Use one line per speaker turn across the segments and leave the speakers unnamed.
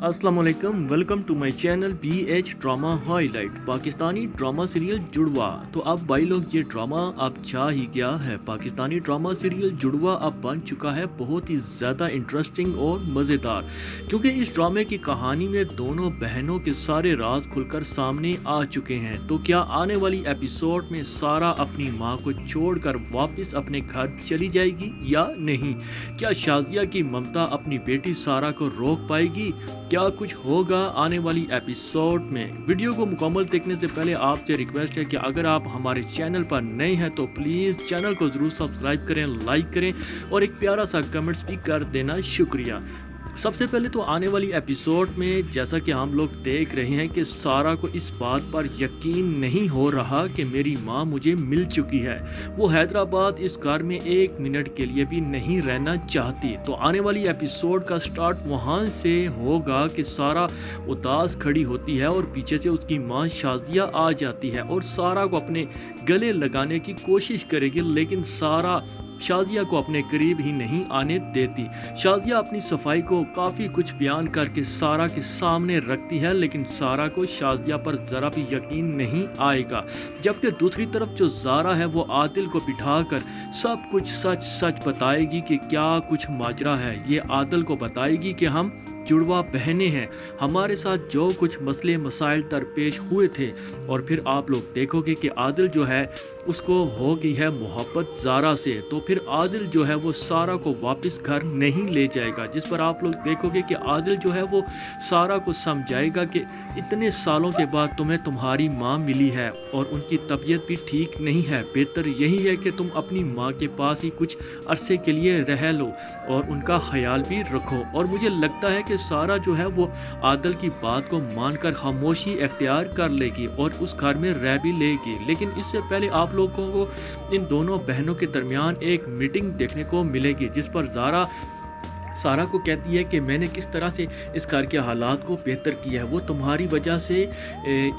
अस्सलाम वालेकुम, welcome to my channel BH drama highlight. Pakistani drama serial Judwaa. तो अब भाई लोग ये ड्रामा अब छा ही गया है। पाकिस्तानी ड्रामा सीरियल जुड़वा अब बन चुका है बहुत ही ज़्यादा इंटरेस्टिंग और मज़ेदार, क्योंकि इस ड्रामे की कहानी में दोनों बहनों के सारे राज खुलकर सामने आ चुके हैं। तो क्या आने वाली एपिसोड में सारा अपनी माँ को छोड़कर वापस अपने घर चली जाएगी या नहीं? क्या शाजिया की ममता अपनी बेटी सारा को रोक पाएगी? क्या कुछ होगा आने वाली एपिसोड में? वीडियो को मुकम्मल देखने से पहले आपसे रिक्वेस्ट है कि अगर आप हमारे चैनल पर नए हैं तो प्लीज़ चैनल को ज़रूर सब्सक्राइब करें, लाइक करें और एक प्यारा सा कमेंट्स भी कर देना, शुक्रिया। सबसे पहले तो आने वाली एपिसोड में जैसा कि हम लोग देख रहे हैं कि सारा को इस बात पर यकीन नहीं हो रहा कि मेरी माँ मुझे मिल चुकी है। वो हैदराबाद इस घर में एक मिनट के लिए भी नहीं रहना चाहती। तो आने वाली एपिसोड का स्टार्ट वहाँ से होगा कि सारा उदास खड़ी होती है और पीछे से उसकी माँ शाजिया आ जाती है और सारा को अपने गले लगाने की कोशिश करेगी, लेकिन सारा शाजिया को अपने करीब ही नहीं आने देती। शाजिया अपनी सफाई को काफ़ी कुछ बयान करके सारा के सामने रखती है, लेकिन सारा को शाजिया पर ज़रा भी यकीन नहीं आएगा। जबकि दूसरी तरफ जो ज़ारा है वो आदिल को बिठाकर सब कुछ सच सच बताएगी कि क्या कुछ माजरा है। ये आदिल को बताएगी कि हम जुड़वा बहनें हैं, हमारे साथ जो कुछ मसले मसाइल दरपेश हुए थे। और फिर आप लोग देखोगे कि आदिल जो है उसको हो गई है मोहब्बत ज़ारा से। तो फिर आदिल जो है वो सारा को वापस घर नहीं ले जाएगा, जिस पर आप लोग देखोगे कि आदिल जो है वो सारा को समझाएगा कि इतने सालों के बाद तुम्हें तुम्हारी माँ मिली है और उनकी तबीयत भी ठीक नहीं है, बेहतर यही है कि तुम अपनी माँ के पास ही कुछ अरसे के लिए रह लो और उनका ख्याल भी रखो। और मुझे लगता है कि सारा जो है वो आदिल की बात को मानकर खामोशी इख्तियार कर लेगी और उस घर में रह भी लेगी। लेकिन इससे पहले आप लोगों को इन दोनों बहनों के दरमियान एक मीटिंग देखने को मिलेगी, जिस पर ज़ारा सारा को कहती है कि मैंने किस तरह से इस घर के हालात को बेहतर किया है, वो तुम्हारी वजह से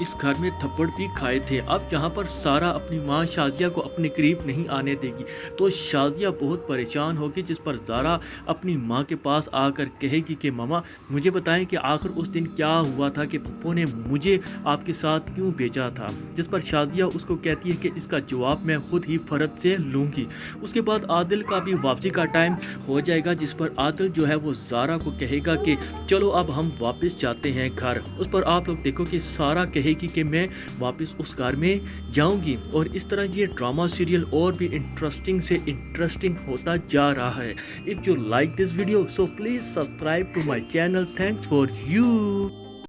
इस घर में थप्पड़ भी खाए थे। अब यहाँ पर सारा अपनी माँ शाजिया को अपने करीब नहीं आने देगी, तो शाजिया बहुत परेशान होगी, जिस पर ज़ारा अपनी माँ के पास आकर कहेगी कि मामा मुझे बताएं कि आखिर उस दिन क्या हुआ था कि पप्पू ने मुझे आपके साथ क्यों भेजा था। जिस पर शाजिया उसको कहती है कि इसका जवाब मैं खुद ही फर्द से लूँगी। उसके बाद आदिल का भी वापसी का टाइम हो जाएगा, जिस पर आदिल जो है वो ज़ारा को कहेगा कि चलो अब हम वापस जाते हैं घर। उस पर आप लोग देखो कि सारा कहेगी कि मैं वापस उस घर में जाऊंगी। और इस तरह ये ड्रामा सीरियल और भी इंटरेस्टिंग से इंटरेस्टिंग होता जा रहा है। If you like this video so please subscribe to my channel. Thanks for you.